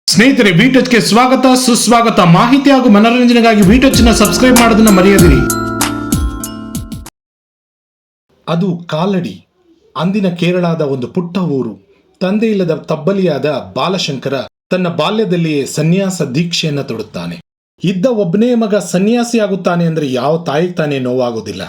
ಸ್ನೇಹಿತರೆ, ವಿಟಚ್ಗೆ ಸ್ವಾಗತ ಸುಸ್ವಾಗತ. ಮಾಹಿತಿ ಹಾಗೂ ಮನೋರಂಜನೆಗಾಗಿ ವಿಟಚ್ನ ಸಬ್ಸ್ಕ್ರೈಬ್ ಮಾಡೋದನ್ನ ಮರೆಯದಿರಿ. ಅದು ಕಾಲಡಿ. ಅಂದಿನ ಕೇರಳದ ಒಂದು ಪುಟ್ಟ ಊರು. ತಂದೆ ಇಲ್ಲದ ತಬ್ಬಲಿಯಾದ ಬಾಲಶಂಕರ ತನ್ನ ಬಾಲ್ಯದಲ್ಲಿಯೇ ಸನ್ಯಾಸ ದೀಕ್ಷೆಯನ್ನು ತೊಡುತ್ತಾನೆ. ಇದ್ದ ಒಬ್ಬನೇ ಮಗ ಸನ್ಯಾಸಿಯಾಗುತ್ತಾನೆ ಅಂದರೆ ಯಾವ ತಾಯಿಗೆ ತಾನೇ ನೋವಾಗುವುದಿಲ್ಲ.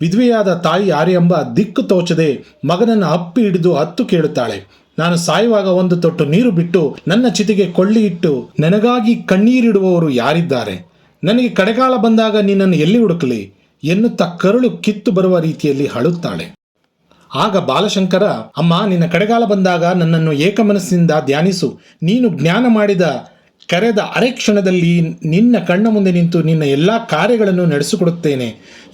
ವಿಧವೆಯಾದ ತಾಯಿ ಆರ್ಯಂಬ ದಿಕ್ಕು ತೋಚದೆ ಮಗನನ್ನು ಅಪ್ಪಿ ಹಿಡಿದು ಹತ್ತು ಕೇಳುತ್ತಾಳೆ. ನಾನು ಸಾಯುವಾಗ ಒಂದು ತೊಟ್ಟು ನೀರು ಬಿಟ್ಟು ನನ್ನ ಚಿತೆಗೆ ಕೊಳ್ಳಿ ಇಟ್ಟು ನನಗಾಗಿ ಕಣ್ಣೀರಿಡುವವರು ಯಾರಿದ್ದಾರೆ? ನನಗೆ ಕಡೆಗಾಲ ಬಂದಾಗ ನಿನ್ನನ್ನು ಎಲ್ಲಿ ಹುಡುಕಲಿ ಎನ್ನುತ್ತಾ ಕರುಳು ಕಿತ್ತು ಬರುವ ರೀತಿಯಲ್ಲಿ ಅಳುತ್ತಾಳೆ. ಆಗ ಬಾಲಶಂಕರ, ಅಮ್ಮ, ನಿನ್ನ ಕಡೆಗಾಲ ಬಂದಾಗ ನನ್ನನ್ನು ಏಕಮನಸ್ಸಿನಿಂದ ಧ್ಯಾನಿಸು. ನೀನು ಜ್ಞಾನ ಮಾಡಿದ ಕರೆದ ಅರೆ ಕ್ಷಣದಲ್ಲಿ ನಿನ್ನ ಕಣ್ಣ ಮುಂದೆ ನಿಂತು ನಿನ್ನ ಎಲ್ಲ ಕಾರ್ಯಗಳನ್ನು ನಡೆಸಿಕೊಡುತ್ತೇನೆ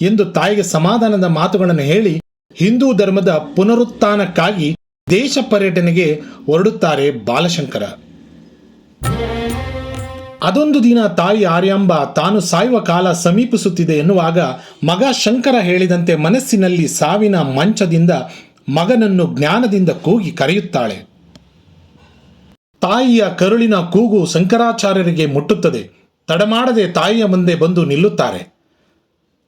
ಎಂದು ತಾಯಿಗೆ ಸಮಾಧಾನದ ಮಾತುಗಳನ್ನು ಹೇಳಿ ಹಿಂದೂ ಧರ್ಮದ ಪುನರುತ್ಥಾನಕ್ಕಾಗಿ ದೇಶ ಪರ್ಯಟನೆಗೆ ಹೊರಡುತ್ತಾರೆ ಬಾಲಶಂಕರ. ಅದೊಂದು ದಿನ ತಾಯಿ ಆರ್ಯಾಂಬ ತಾನು ಸಾಯುವ ಕಾಲ ಸಮೀಪಿಸುತ್ತಿದೆ ಎನ್ನುವಾಗ ಮಗ ಶಂಕರ ಹೇಳಿದಂತೆ ಮನಸ್ಸಿನಲ್ಲಿ ಸಾವಿನ ಮಂಚದಿಂದ ಮಗನನ್ನು ಜ್ಞಾನದಿಂದ ಕೂಗಿ ಕರೆಯುತ್ತಾಳೆ. ತಾಯಿಯ ಕರುಳಿನ ಕೂಗು ಶಂಕರಾಚಾರ್ಯರಿಗೆ ಮುಟ್ಟುತ್ತದೆ. ತಡಮಾಡದೆ ತಾಯಿಯ ಮುಂದೆ ಬಂದು ನಿಲ್ಲುತ್ತಾರೆ.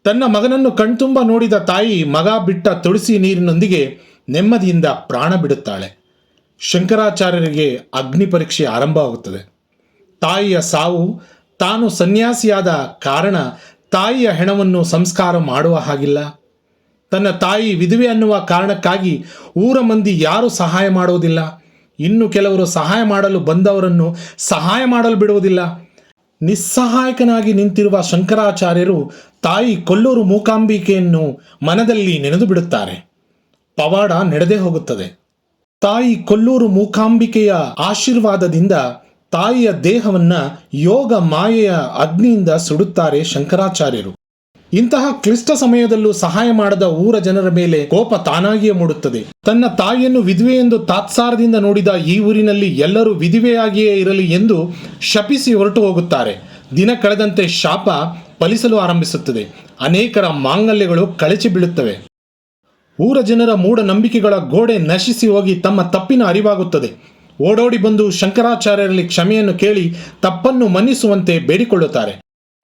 ತನ್ನ ಮಗನನ್ನು ಕಣ್ತುಂಬ ನೋಡಿದ ತಾಯಿ ಮಗ ಬಿಟ್ಟ ತುಳಸಿ ನೀರಿನೊಂದಿಗೆ ನೆಮ್ಮದಿಯಿಂದ ಪ್ರಾಣ ಬಿಡುತ್ತಾಳೆ. ಶಂಕರಾಚಾರ್ಯರಿಗೆ ಅಗ್ನಿ ಪರೀಕ್ಷೆ ಆರಂಭವಾಗುತ್ತದೆ. ತಾಯಿಯ ಸಾವು ತಾನು ಸನ್ಯಾಸಿಯಾದ ಕಾರಣ ತಾಯಿಯ ಹೆಣವನ್ನು ಸಂಸ್ಕಾರ ಮಾಡುವ ಹಾಗಿಲ್ಲ. ತನ್ನ ತಾಯಿ ವಿಧವೆ ಅನ್ನುವ ಕಾರಣಕ್ಕಾಗಿ ಊರ ಮಂದಿ ಯಾರೂ ಸಹಾಯ ಮಾಡುವುದಿಲ್ಲ. ಇನ್ನು ಕೆಲವರು ಸಹಾಯ ಮಾಡಲು ಬಂದವರನ್ನು ಸಹಾಯ ಮಾಡಲು ಬಿಡುವುದಿಲ್ಲ. ನಿಸ್ಸಹಾಯಕನಾಗಿ ನಿಂತಿರುವ ಶಂಕರಾಚಾರ್ಯರು ತಾಯಿ ಕೊಲ್ಲೂರು ಮೂಕಾಂಬಿಕೆಯನ್ನು ಮನದಲ್ಲಿ ನೆನೆದು ಬಿಡುತ್ತಾರೆ. ಪವಾಡ ನಡೆದೇ ಹೋಗುತ್ತದೆ. ತಾಯಿ ಕೊಲ್ಲೂರು ಮೂಕಾಂಬಿಕೆಯ ಆಶೀರ್ವಾದದಿಂದ ತಾಯಿಯ ದೇಹವನ್ನ ಯೋಗ ಮಾಯೆಯ ಅಗ್ನಿಯಿಂದ ಸುಡುತ್ತಾರೆ ಶಂಕರಾಚಾರ್ಯರು. ಇಂತಹ ಕ್ಲಿಷ್ಟ ಸಮಯದಲ್ಲೂ ಸಹಾಯ ಮಾಡದ ಊರ ಜನರ ಮೇಲೆ ಕೋಪ ತಾನಾಗಿಯೇ ಮೂಡುತ್ತದೆ. ತನ್ನ ತಾಯಿಯನ್ನು ವಿಧವೆ ಎಂದು ತಾತ್ಸಾರದಿಂದ ನೋಡಿದ ಈ ಊರಿನಲ್ಲಿ ಎಲ್ಲರೂ ವಿಧವೆಯಾಗಿಯೇ ಇರಲಿ ಎಂದು ಶಪಿಸಿ ಹೊರಟು ಹೋಗುತ್ತಾರೆ. ದಿನ ಕಳೆದಂತೆ ಶಾಪ ಫಲಿಸಲು ಆರಂಭಿಸುತ್ತದೆ. ಅನೇಕರ ಮಾಂಗಲ್ಯಗಳು ಕಳಚಿ ಬೀಳುತ್ತವೆ. ಊರ ಜನರ ಮೂಢನಂಬಿಕೆಗಳ ಗೋಡೆ ನಶಿಸಿ ಹೋಗಿ ತಮ್ಮ ತಪ್ಪಿನ ಅರಿವಾಗುತ್ತದೆ. ಓಡೋಡಿ ಬಂದು ಶಂಕರಾಚಾರ್ಯರಲ್ಲಿ ಕ್ಷಮೆಯನ್ನು ಕೇಳಿ ತಪ್ಪನ್ನು ಮನ್ನಿಸುವಂತೆ ಬೇಡಿಕೊಳ್ಳುತ್ತಾರೆ.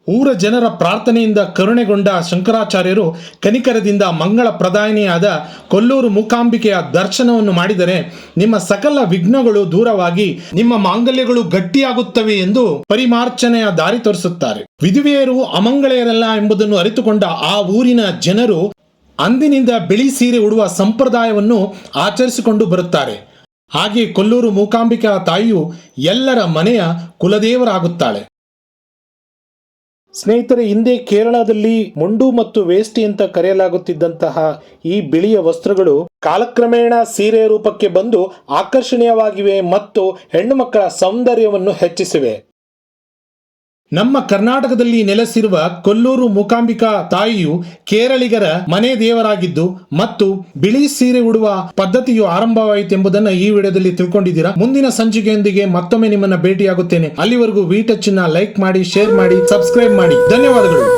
ಊರ ಜನರ ಪ್ರಾರ್ಥನೆಯಿಂದ ಕರುಣೆಗೊಂಡ ಶಂಕರಾಚಾರ್ಯರು ಕನಿಕರದಿಂದ ಮಂಗಳ ಪ್ರದಾಯಿನಿಯಾದ ಕೊಲ್ಲೂರು ಮೂಕಾಂಬಿಕೆಯ ದರ್ಶನವನ್ನು ಮಾಡಿದರೆ ನಿಮ್ಮ ಸಕಲ ವಿಘ್ನಗಳು ದೂರವಾಗಿ ನಿಮ್ಮ ಮಾಂಗಲ್ಯಗಳು ಗಟ್ಟಿಯಾಗುತ್ತವೆ ಎಂದು ಪರಿಮಾರ್ಚನೆಯ ದಾರಿ ತೋರಿಸುತ್ತಾರೆ. ವಿಧವೆಯರು ಅಮಂಗಳೆಯರಲ್ಲ ಎಂಬುದನ್ನು ಅರಿತುಕೊಂಡ ಆ ಊರಿನ ಜನರು ಅಂದಿನಿಂದ ಬಿಳಿ ಸೀರೆ ಉಡುವ ಸಂಪ್ರದಾಯವನ್ನು ಆಚರಿಸಿಕೊಂಡು ಬರುತ್ತಾರೆ. ಹಾಗೆ ಕೊಲ್ಲೂರು ಮೂಕಾಂಬಿಕಾ ತಾಯಿಯು ಎಲ್ಲರ ಮನೆಯ ಕುಲದೇವರಾಗುತ್ತಾಳೆ. ಸ್ನೇಹಿತರೆ, ಹಿಂದೆ ಕೇರಳದಲ್ಲಿ ಮುಂಡು ಮತ್ತು ವೇಷ್ಟಿ ಅಂತ ಕರೆಯಲಾಗುತ್ತಿದ್ದಂತಹ ಈ ಬಿಳಿಯ ವಸ್ತ್ರಗಳು ಕಾಲಕ್ರಮೇಣ ಸೀರೆಯ ರೂಪಕ್ಕೆ ಬಂದು ಆಕರ್ಷಣೀಯವಾಗಿವೆ ಮತ್ತು ಹೆಣ್ಣು ಮಕ್ಕಳ ಸೌಂದರ್ಯವನ್ನು ಹೆಚ್ಚಿಸಿವೆ. ನಮ್ಮ ಕರ್ನಾಟಕದಲ್ಲಿ ನೆಲೆಸಿರುವ ಕೊಲ್ಲೂರು ಮೂಕಾಂಬಿಕಾ ತಾಯಿಯು ಕೇರಳಿಗರ ಮನೆ ದೇವರಾಗಿದ್ದು ಮತ್ತು ಬಿಳಿ ಸೀರೆ ಉಡುವ ಪದ್ಧತಿಯು ಆರಂಭವಾಯಿತೆಂಬುದನ್ನು ಈ ವಿಡಿಯೋದಲ್ಲಿ ತಿಳ್ಕೊಂಡಿದ್ದೀರಾ. ಮುಂದಿನ ಸಂಚಿಕೆಯೊಂದಿಗೆ ಮತ್ತೊಮ್ಮೆ ನಿಮ್ಮನ್ನ ಭೇಟಿಯಾಗುತ್ತೇನೆ. ಅಲ್ಲಿವರೆಗೂ ವಿಟಚ್ ನ ಲೈಕ್ ಮಾಡಿ, ಶೇರ್ ಮಾಡಿ, ಸಬ್ಸ್ಕ್ರೈಬ್ ಮಾಡಿ. ಧನ್ಯವಾದಗಳು.